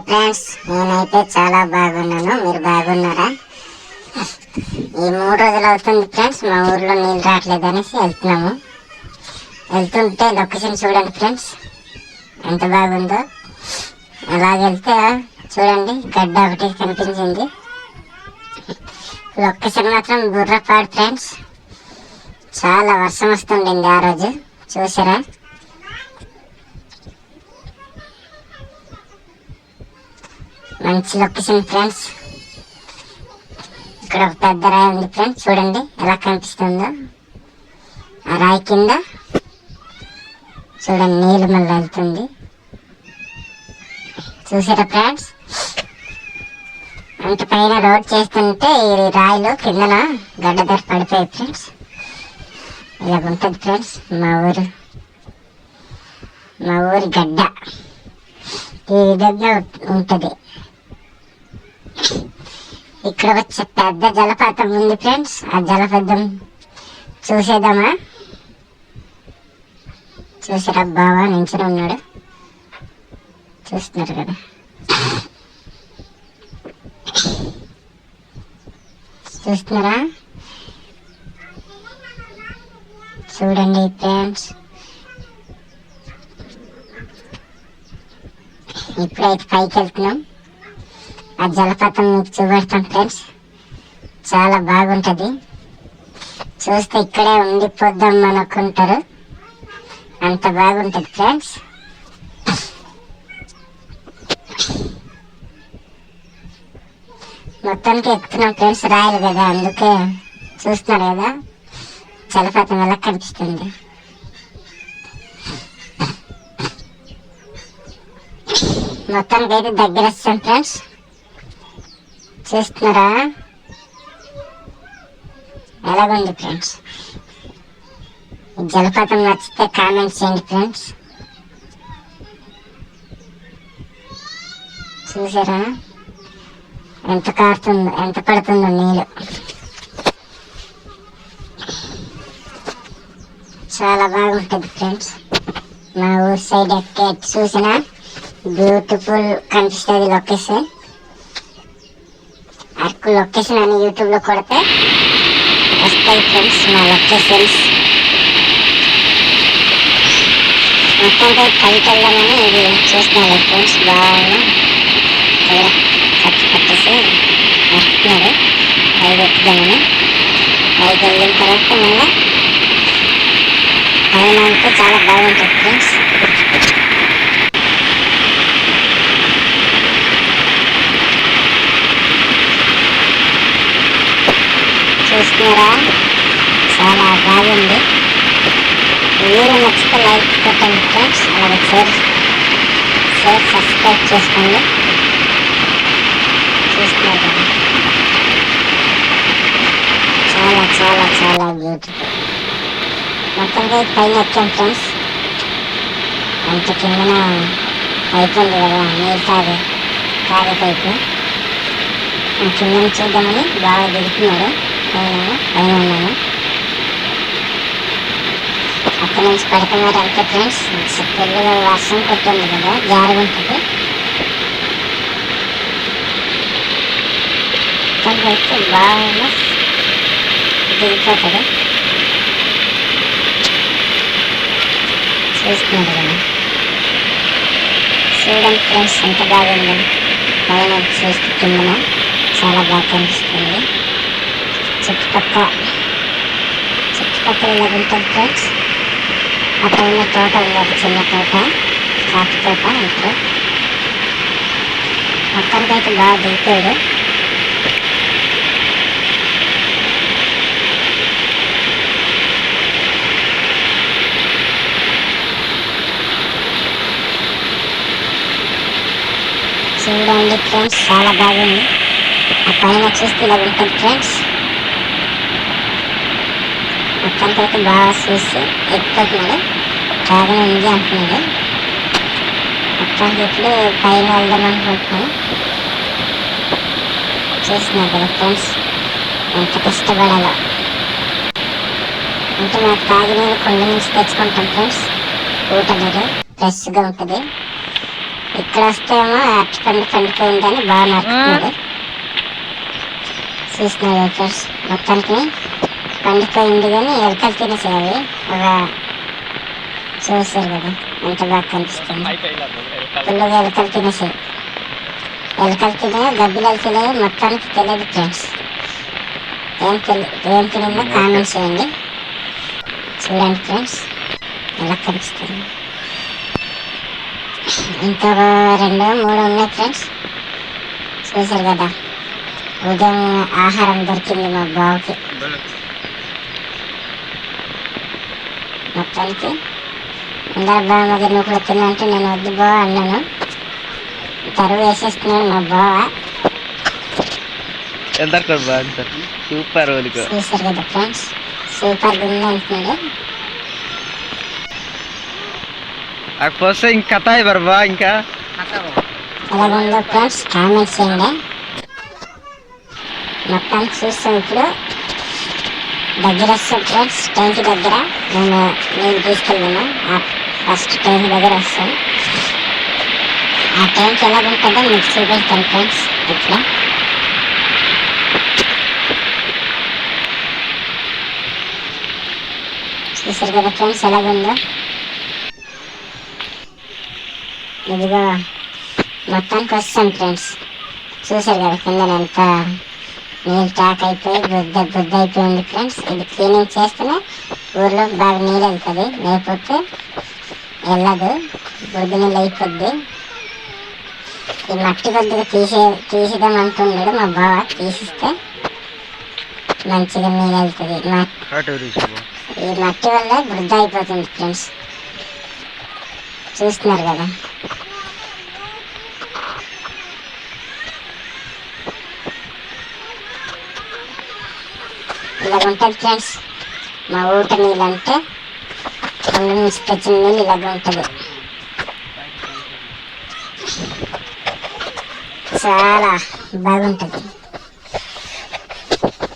Friends, నేనైతే చాలా బాగున్నాను. మీరు బాగున్నారా? ఈ 3 రోజులు అవుతుంది ఫ్రెండ్స్, మా ఊర్లో నీళ్ళు రావట్లేదు అనేసి వెళ్తున్నాము. వెళ్తుంటే లొకేషన్ చూడండి ఫ్రెండ్స్, ఎంత బాగుందో. అలాగెళ్తే చూడండి, గడ్డ ఒకటి కనిపించింది. లొకేషన్ మాత్రం బుర్రపాడు ఫ్రెండ్స్. చాలా వర్షం వస్తుండింది ఆ రోజు, చూసారా? మంచి లొకేషన్ ఫ్రెండ్స్. ఇక్కడ ఒక పెద్ద రాయి ఉంది ఫ్రెండ్స్, చూడండి ఎలా కనిపిస్తుందో. ఆ రాయి కింద చూడండి నీళ్ళు మళ్ళీ వెళ్తుంది, చూసారా ఫ్రెండ్స్? అంత పైన రోడ్ చేస్తుంటే ఈ రాయిలు కిందన గడ్డ ధర పడిపోయాయి ఫ్రెండ్స్. ఇలాగ ఉంటుంది ఫ్రెండ్స్ మా ఊరి గడ్డ. ఈ విధంగా ఉంటుంది. ఇక్కడ వచ్చే పెద్ద జలపాతం ఉంది ఫ్రెండ్స్. ఆ జలపాతం చూసేద్దామా? చూసారా, బావా నించుని ఉన్నాడు, చూస్తున్నారు కదా. చూస్తున్నారా? చూడండి ఫ్రెండ్స్, ఇప్పుడైతే పైకి వెళ్తున్నాం. ఆ జలపాతం మీకు చూపెడతాం ఫ్రెండ్స్. చాలా బాగుంటుంది. చూస్తే ఇక్కడే ఉండిపోద్దాం అనుకుంటారు, అంత బాగుంటుంది ఫ్రెండ్స్. మొత్తానికి ఎక్కుతున్నాం ఫ్రెండ్స్, రాయలు కదా, అందుకే చూస్తున్నారు కదా జలపాతం ఎలా కనిపిస్తుంది. మొత్తానికి అయితే దగ్గర వస్తాం ఫ్రెండ్స్, చూస్తున్నారా ఎలాగుంది ఫ్రెండ్స్? ఈ జలపాతం నచ్చితే కామెంట్స్ చేయండి ఫ్రెండ్స్. చూసారా ఎంత కారుతుందో, ఎంత పడుతుందో నీళ్ళు. చాలా బాగుంటుంది ఫ్రెండ్స్. మా ఊరు సైడ్ ఎక్కే చూసినా బ్యూటిఫుల్ కనిపిస్తుంది లొకేషన్. అరకు లొకేషన్ అని యూట్యూబ్లో కొడితే వస్తాయి ఫ్రెండ్స్ మా లొకేషన్స్. మొత్తంగా పైకి వెళ్దామని ఇది చూస్తున్నాడు ఫ్రెండ్స్. బాగా ఖర్చు పట్టేసి వస్తున్నారు పైకి ఎక్కుదామని. పైకి వెళ్ళిన తర్వాత మళ్ళీ పైన అంటే చాలా బాగుంటుంది ఫ్రెండ్స్. చూస్తున్నారా, చాలా బాగుంది. వీడియో నచ్చితే లైక్ కొట్టండి ఫ్రెండ్స్. అలాగే షేర్ సబ్స్క్రైబ్ చేసుకోండి. చూస్తున్నారు కదా, చాలా చాలా చాలా బ్యూటిఫుల్. మొత్తంగా పైన వచ్చాం ఫ్రెండ్స్. అంత కిందన పైపు ఉంది కదా, నీరు తాగే పైపు. కింద చూద్దామని బాగా దిగుతున్నాడు. పైన ఉన్నాను, అక్కడి నుంచి పడుతున్నారు అంతే ఫ్రెండ్స్. పెళ్ళిగా వర్షం కొట్టింది కదా, జారుగుంటుంది. అయితే బాగా దిగిపోతుంది. చూస్తున్నారు కదా, చూడండి ఫ్రెండ్స్ ఎంత బాగుంది. పైన చూస్తే కిందన చాలా బాగా కనిపిస్తుంది. చుట్టుపక్కల ఇలా ఉంటుంది ఫ్రెండ్స్. ఆ పైన తోట ఉంది, ఒక చిన్న తోట, కాఫీ తోట అంటారు. మొత్తానికి అయితే బాగా దిగుతాడు. చూడండి ఫ్రెండ్స్, చాలా బాగుంది. ఆ పైన చూస్తే ఇలా ఉంటుంది ఫ్రెండ్స్. మొత్తానికి అయితే బాగా చూసి ఎక్కిపోతున్నాడు, బాగానే ఉంది అంటున్నాడు. మొత్తానికి ఇప్పుడు పైన వెళ్దాం అనుకుంటున్నాను. చూస్తున్నారు కదా ఫ్రెండ్స్, ఎంత కష్టపడాలో. అంటే నాకు తాగినీరు కొండ నుంచి తెచ్చుకుంటాం ఫ్రెండ్స్. ఊట నీరు ఫ్రెష్గా ఉంటుంది. ఇక్కడ వస్తేమో అరటిపండు పండిపోయిందని బాగా నడుపుతున్నాడు. చూస్తున్నారు ఫ్రెండ్స్, మొత్తానికి పండిపోయింది కానీ ఎలకలు తినేసేవి. ఒక చూసారు కదా ఎంత బాగా కనిపిస్తుంది. ఫుల్గా ఎలకలు తినేసాయి. ఎలకలు తినే గబ్బిలాలు తినే మొత్తానికి తెలియదు ఫ్రెండ్స్. ఏం తినిందో కామెంట్స్ చేయండి. చూడండి ఫ్రెండ్స్ ఎలా కనిపిస్తుంది. ఇంకా 2-3 ఉన్నాయి ఫ్రెండ్స్. చూసారు కదా, ఉదయం ఆహారం దొరికింది మా బావుకి. మొత్తానికి అందరు బావ మధ్య నువ్వు కూడా తిన్నంటే నేను వద్దు బావ అన్నాను. తరువు వేసేస్తున్నాడు మా బావ. సూపర్. చూసారు కదా ఫ్రెండ్స్, సూపర్గా ఉంది అంటున్నాడు. ఇంకా ఇంకా ఎలాగుందో ఫ్రెండ్స్ కామెంట్స్ చేయండి. మొత్తానికి చూస్తాం. ఇప్పుడు దగ్గర వస్తాం ఫ్రెండ్స్, ట్యాంక్ దగ్గర నేను తీసుకెళ్ళాను. ఫస్ట్ ట్యాంక్ దగ్గర వస్తాం. ఆ ట్యాంక్ ఎలాగుంటుందో మీకు చూపిస్తాను ఫ్రెండ్స్. ఇట్లా చూసారు కదా ఫ్రెండ్స్ ఎలాగుందో. ఇదిగో మొత్తానికి వస్తాం ఫ్రెండ్స్. చూసారు కదా కింద ఎంత నీళ్ళు ట్యాక్ అయిపోయి బుద్ధ అయిపోయింది ఫ్రెండ్స్. ఇది క్లీనింగ్ చేస్తేనే ఊర్లో బాగా నీళ్ళు వెళ్తుంది, లేకపోతే వెళ్ళదు, బుద్ధి నీళ్ళు అయిపోద్ది. ఈ మట్టి కొద్దిగా తీసిదాం అంటున్నాడు మా బావ. తీసిస్తే మంచిగా నీళ్ళు వెళ్తుంది. ఈ మట్టి వల్ల బుద్ధ అయిపోతుంది ఫ్రెండ్స్. చూస్తున్నారు కదా. ఇలాగ ఉంటుంది ఫ్రెండ్స్ మా ఊట నీళ్ళు. అంటే కొండ నుంచి తెచ్చిన నీళ్ళు ఇలాగ ఉంటుంది. చాలా బాగుంటుంది.